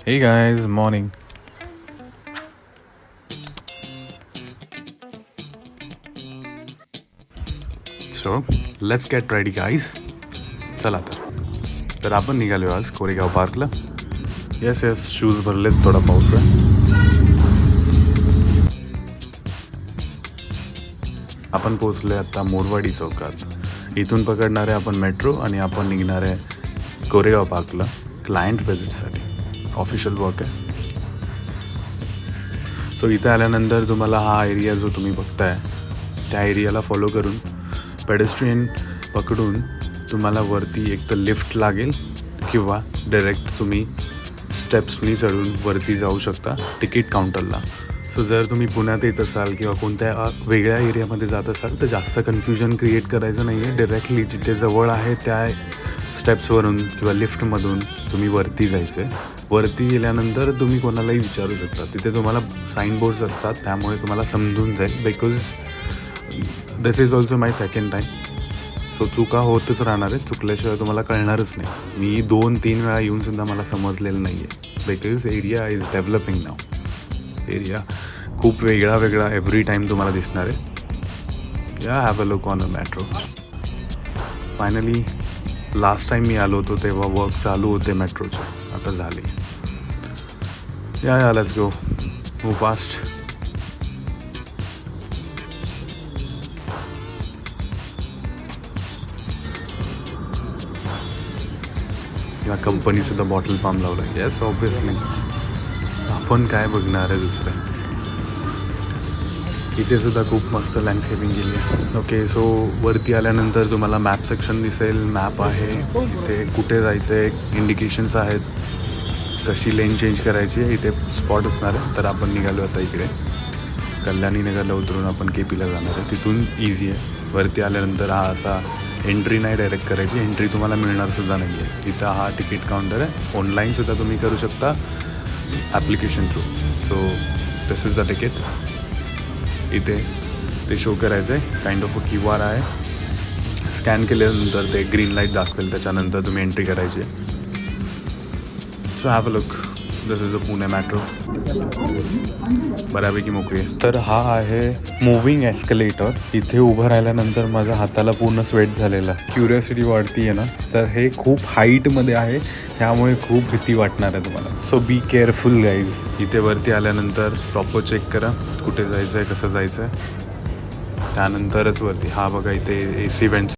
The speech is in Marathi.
Hey guys, morning. So, let's get ready guys. चला तर आपण निघालो आज कोरेगाव पार्कला. येस शूज भरलेत, थोडा पाऊस आहे. आपण पोहोचले आता मोरवाडी चौकात. इथून पकडणार आहे आपण मेट्रो आणि आपण निघणार आहे कोरेगाव पार्कला क्लायंट व्हिजिटसाठी. ऑफिशियल वर्क आहे. सो इथे आल्यानंतर तुम्हाला हा एरिया जो तुम्ही बघताय त्या एरियाला फॉलो करून पेडेस्ट्रियन पकडून तुम्हाला वरती एक तर लिफ्ट लागेल किंवा डायरेक्ट तुम्ही स्टेप्सनी चढून वरती जाऊ शकता तिकीट काउंटरला. सो जर तुम्ही पुण्यात येत असाल किंवा कोणत्या वेगळ्या एरियामध्ये जात असाल तर जास्त कन्फ्युजन क्रिएट करायचं नाही आहे. डायरेक्टली जिथे जवळ आहे त्या स्टेप्सवरून किंवा लिफ्टमधून तुम्ही वरती जायचं आहे. वरती गेल्यानंतर तुम्ही कोणालाही विचारू शकता. तिथे तुम्हाला साईनबोर्ड्स असतात, त्यामुळे तुम्हाला समजून जाईल. Because this is also my second time. So चुका होतच राहणार आहे. चुकल्याशिवाय तुम्हाला कळणारच नाही. मी 2-3 वेळा येऊनसुद्धा मला समजलेलं नाही आहे. Because area is developing now. Area खूप वेगळा एव्हरी टाईम तुम्हाला दिसणार आहे. You have a look on a metro. Finally last time मी आलो होतो तेव्हा वर्क चालू होते मेट्रोचे, आता झाले. या लेट्स गो, मूव फास्ट. या कंपनीसुद्धा बॉटल पाम लावलं आहे. Yes obviously. आपण काय बघणार आहे दुसरं. इथे सुद्धा खूप मस्त लँडस्केपिंग केली आहे. ओके, सो वरती आल्यानंतर तुम्हाला मॅप सेक्शन दिसेल. मॅप आहे इथे, कुठे जायचं आहे, इंडिकेशन्स आहेत, कशी लेन चेंज करायची आहे, इथे स्पॉट असणार आहे. तर आपण निघालो आता इकडे कल्याणी नगरला उतरून आपण KPला जाणार आहे. तिथून इझी आहे. वरती आल्यानंतर हा असा एंट्री नाही डायरेक्ट करायची, एंट्री तुम्हाला मिळणारसुद्धा नाही आहे. इथं हा तिकीट काउंटर आहे. ऑनलाईनसुद्धा तुम्ही करू शकता application through. So this is the ticket. इथे ते शो करायचं आहे. काइंड ऑफ अ QR आहे. स्कॅन केल्यानंतर ते ग्रीन लाईट दाखवेल, त्याच्यानंतर तुम्ही एंट्री करायची आहे. So have a look. This is a Pune metro. बऱ्यापैकी मोकळी आहे. तर हा आहे मुव्हिंग एस्केलेटर. इथे उभं राहिल्यानंतर माझ्या हाताला पूर्ण स्वेट झालेला. क्युरियोसिटी वाढती आहे ना, तर हे खूप हाईटमध्ये आहे, त्यामुळे खूप भीती वाटणार आहे तुम्हाला. So be careful guys. इथे वरती आल्यानंतर प्रॉपर चेक करा कुठे जायचं आहे, कसं जायचं आहे, त्यानंतरच वरती. हा बघा इथे AC वेंट्स